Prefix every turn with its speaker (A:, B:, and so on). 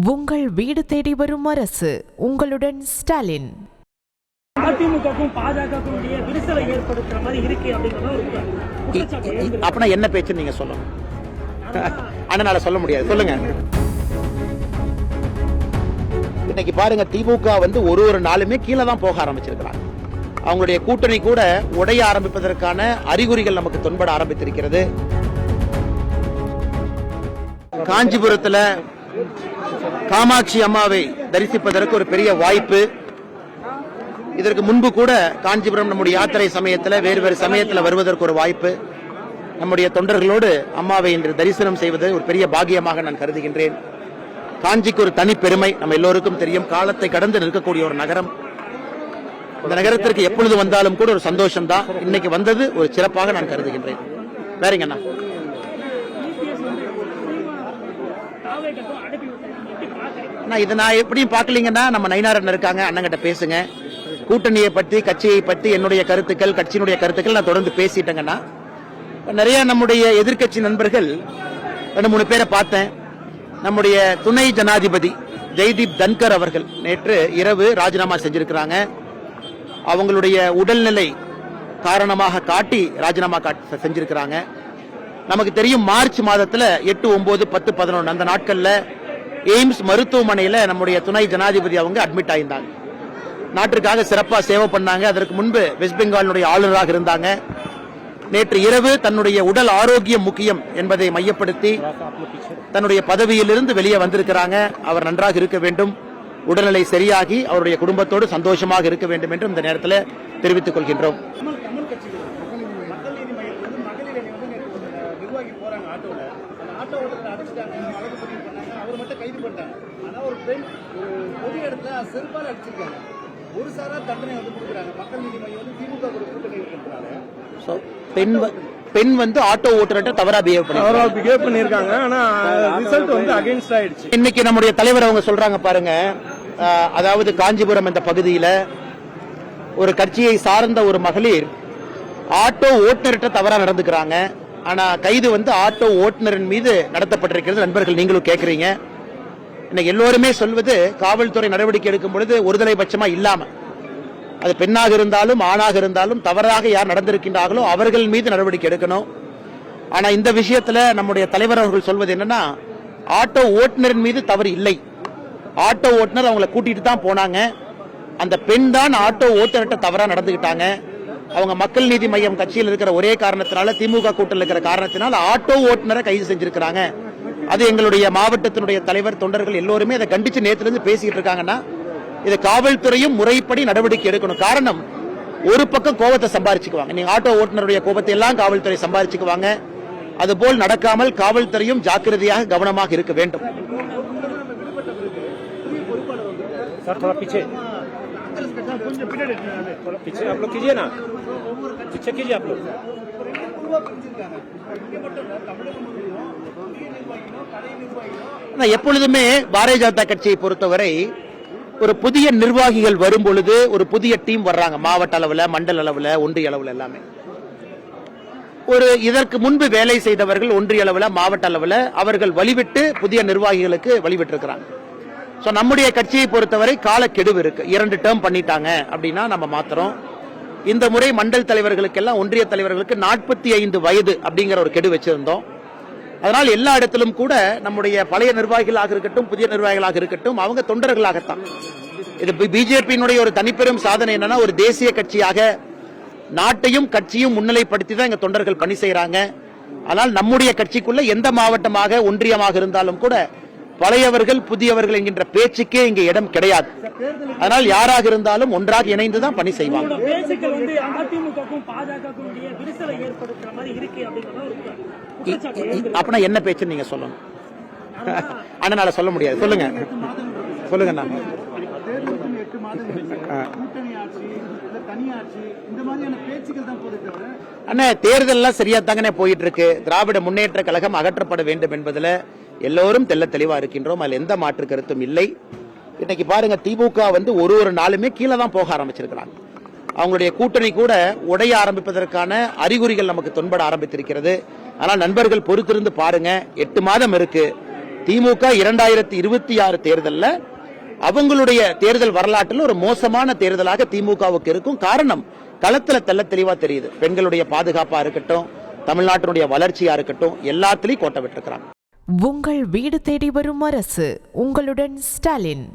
A: உங்கள் வீடு தேடி வரும் அரசு. உங்களுடன் ஸ்டாலின்.
B: அதிமுகவுக்கும் பாஜகவுக்கும் இடையே விரிசலை ஏற்படுத்துற மாதிரி இருக்கு அப்படிங்கறது
C: அப்பனா என்ன பேச்சு நீங்க சொல்லணும். அதனால சொல்ல முடியாது. சொல்லுங்க. இன்னைக்கு பாருங்க, திமுக ஒரு நாளுமே கீழே தான் போக ஆரம்பிச்சிருக்கிறாங்க. அவங்களுடைய கூட்டணி கூட உடைய ஆரம்பிப்பதற்கான அறிகுறிகள் நமக்கு தென்பட ஆரம்பித்திருக்கிறது. காஞ்சிபுரத்துல காமாட்சி அம்மாவை தரிசிப்பதற்கு ஒரு பெரிய வாய்ப்பு. இதற்கு முன்பு கூட காஞ்சிபுரம் நம்முடைய யாத்திரை சமயத்தில் வேறு சமயத்தில் வருவதற்கு ஒரு வாய்ப்பு. நம்முடைய தொண்டர்களோடு அம்மாவை இன்று தரிசனம் செய்வது ஒரு பெரிய பாக்கியமாக நான் கருதுகின்றேன். காஞ்சிக்கு ஒரு தனி பெருமை நம்ம எல்லோருக்கும் தெரியும். காலத்தை கடந்து நிற்கக்கூடிய ஒரு நகரம். இந்த நகரத்திற்கு எப்பொழுது வந்தாலும் கூட ஒரு சந்தோஷம் தான். இன்னைக்கு வந்தது ஒரு சிறப்பாக நான் கருதுகின்றேன். வேறங்கண்ணா, இதை நான் எப்படியும் பார்க்கலீங்கன்னா நம்ம நயினாரன் இருக்காங்க, அண்ணங்கிட்ட பேசுங்க. கூட்டணியை பற்றி, கட்சியை பற்றி என்னுடைய கருத்துக்கள், கட்சியினுடைய கருத்துக்கள் நான் தொடர்ந்து பேசிட்டேங்கன்னா, நிறைய நம்முடைய எதிர்கட்சி நண்பர்கள் 2-3 பேரை பார்த்தேன். நம்முடைய துணை ஜனாதிபதி ஜெய்தீப் தன்கர் அவர்கள் நேற்று இரவு ராஜினாமா செஞ்சிருக்கிறாங்க. அவங்களுடைய உடல்நிலை காரணமாக காட்டி ராஜினாமா செஞ்சிருக்கிறாங்க. நமக்கு தெரியும், மார்ச் மாதத்துல 8, 9, 10, 11 அந்த நாட்கள்ல எய்ம்ஸ் மருத்துவமனையில நம்முடைய துணை ஜனாதிபதி அவங்க அட்மிட் ஆயிருந்தாங்க. நாட்டிற்காக சிறப்பா சேவை பண்ணாங்க. அதற்கு முன்பு வெஸ்ட் பெங்காலுடைய ஆளுநராக இருந்தாங்க. நேற்று இரவு தன்னுடைய உடல் ஆரோக்கியம் முக்கியம் என்பதை மையப்படுத்தி தன்னுடைய பதவியிலிருந்து வெளியே வந்திருக்கிறாங்க. அவர் நன்றாக இருக்க வேண்டும், உடல்நிலை சரியாகி அவருடைய குடும்பத்தோடு சந்தோஷமாக இருக்க வேண்டும் என்று இந்த நேரத்தில் தெரிவித்துக் கொள்கின்றோம். பெண் ஆட்டோ ஓட்டுநர்கிட்ட தவறா பிஹேவ் பண்ணிருக்காங்க. ஆனா ரிசல்ட் அகைன்ஸ்ட் ஆயிடுச்சு. இன்னைக்கு நம்முடைய தலைவர் அவங்க சொல்றாங்க பாருங்க, அதாவது காஞ்சிபுரம் இந்த பகுதியில ஒரு கட்சியை சார்ந்த ஒரு மகளிர் ஆட்டோ ஓட்டுநர்கிட்ட தவறா நடந்துக்கிறாங்க. ஆனா கைது ஆட்டோ ஓட்டுநரின் மீது நடத்தப்பட்டிருக்கிறது. நண்பர்கள், நீங்களும் கேட்கறீங்க. இன்னைக்கு எல்லோருமே சொல்வது, காவல்துறை நடவடிக்கை எடுக்கும் பொழுது ஒருதலை பட்சமா இல்லாம, அது பெண்ணாக இருந்தாலும் ஆணாக இருந்தாலும் தவறாக யார் நடந்திருக்கின்றார்களோ அவர்கள் மீது நடவடிக்கை எடுக்கணும். ஆனா இந்த விஷயத்துல நம்முடைய தலைவர் அவர்கள் சொல்வது என்னன்னா, ஆட்டோ ஓட்டுநரின் மீது தவறு இல்லை. ஆட்டோ ஓட்டுநர் அவங்களை கூட்டிட்டு தான் போனாங்க. அந்த பெண் தான் ஆட்டோ ஓட்டுநர்கிட்ட தவறா நடந்துகிட்டாங்க. அவங்க மக்கள் நீதி மையம் கட்சியில் இருக்கிற ஒரே காரணத்தினால, திமுக கூட்டத்தில் இருக்கிற காரணத்தினால ஆட்டோ ஓட்டுநரை கைது செஞ்சிருக்கிறாங்க. அது எங்களுடைய மாவட்டத்தினுடைய தலைவர், தொண்டர்கள் எல்லோருமே அதை கண்டிச்சு நேத்துல இருந்து பேசிட்டு இருக்காங்கன்னா, இது காவல்துறையும் முறைப்படி நடவடிக்கை எடுக்கணும். காரணம், ஒரு பக்கம் கோபத்தை சம்பாரிச்சுக்குவாங்க. நீங்க ஆட்டோ ஓட்டுநருடைய கோபத்தை எல்லாம் காவல்துறை சம்பாரிச்சுக்குவாங்க. அதுபோல் நடக்காமல் காவல்துறையும் ஜாக்கிரதையாக கவனமாக இருக்க வேண்டும். எப்பொழுதுமே பாரதிய ஜனதா கட்சியை பொறுத்தவரை ஒரு புதிய நிர்வாகிகள் வரும் பொழுது ஒரு புதிய டீம் வர்றாங்க. மாவட்ட அளவில், மண்டல அளவில், ஒன்றிய அளவில் எல்லாமே. இதற்கு முன்பு வேலை செய்தவர்கள் ஒன்றிய அளவில், மாவட்ட அளவில் அவர்கள் வழிவிட்டு புதிய நிர்வாகிகளுக்கு வழிவிட்டு இருக்கிறாங்க. நம்முடைய கட்சியை பொறுத்தவரை காலக்கெடுவு இருக்கு. 2 டேர்ம் பண்ணிட்டாங்க அப்படின்னா நம்ம மாத்திரம். இந்த முறை மண்டல் தலைவர்களுக்கு எல்லாம், ஒன்றிய தலைவர்களுக்கு 45 வயது அப்படிங்கிற ஒரு கெடு வச்சிருந்தோம். அதனால் எல்லா இடத்திலும் கூட நம்முடைய பழைய நிர்வாகிகளாக இருக்கட்டும், புதிய நிர்வாகிகளாக இருக்கட்டும், அவங்க தொண்டர்களாகத்தான். இது பிஜேபியினுடைய ஒரு தனிப்பெரும் சாதனை என்னன்னா, ஒரு தேசிய கட்சியாக நாட்டையும் கட்சியும் முன்னிலைப்படுத்தி தான் எங்க தொண்டர்கள் பணி செய்யறாங்க. ஆனால் நம்முடைய கட்சிக்குள்ள எந்த மாவட்டமாக, ஒன்றியமாக இருந்தாலும் கூட பழையவர்கள் புதியவர்கள் என்கின்ற பேச்சுக்கே இங்க இடம் கிடையாது. அதனால் யாராக இருந்தாலும் ஒன்றாக இணைந்துதான் பணி செய்வாங்க. அப்பனா என்ன பேச்சு நீங்க சொல்லணும். அதனால சொல்ல முடியாது. சொல்லுங்க. சொல்லுங்க. அண்ணா, தேர்தல் எல்லாம் சரியா தாங்கனே போயிட்டு இருக்கு. திராவிட முன்னேற்ற கழகம் அகற்றப்பட வேண்டும் என்பதுல எல்லோரும் தெல்ல தெளிவா இருக்கின்றோம். அதுல எந்த மாற்று கருத்தும் இல்லை. இன்னைக்கு பாருங்க, திமுக ஒரு நாளுமே கீழே தான் போக ஆரம்பிச்சிருக்கிறாங்க. அவங்களுடைய கூட்டணி கூட உடைய ஆரம்பிப்பதற்கான அறிகுறிகள் நமக்கு தென்பட ஆரம்பித்திருக்கிறது. ஆனால் நண்பர்கள் பொறுத்திருந்து பாருங்க, 8 மாதம் இருக்கு. திமுக 2026 தேர்தல்ல அவங்களுடைய தேர்தல் வரலாற்றில் ஒரு மோசமான தேர்தலாக திமுகவுக்கு இருக்கும். காரணம் களத்துல தெள்ள தெளிவா தெரியுது. பெண்களுடைய பாதுகாப்பா இருக்கட்டும், தமிழ்நாட்டினுடைய வளர்ச்சியா இருக்கட்டும், எல்லாத்திலையும் கோட்டை விட்டுருக்கிறாங்க.
A: உங்கள் வீடு தேடி வரும் அரசு. உங்களுடன் ஸ்டாலின்.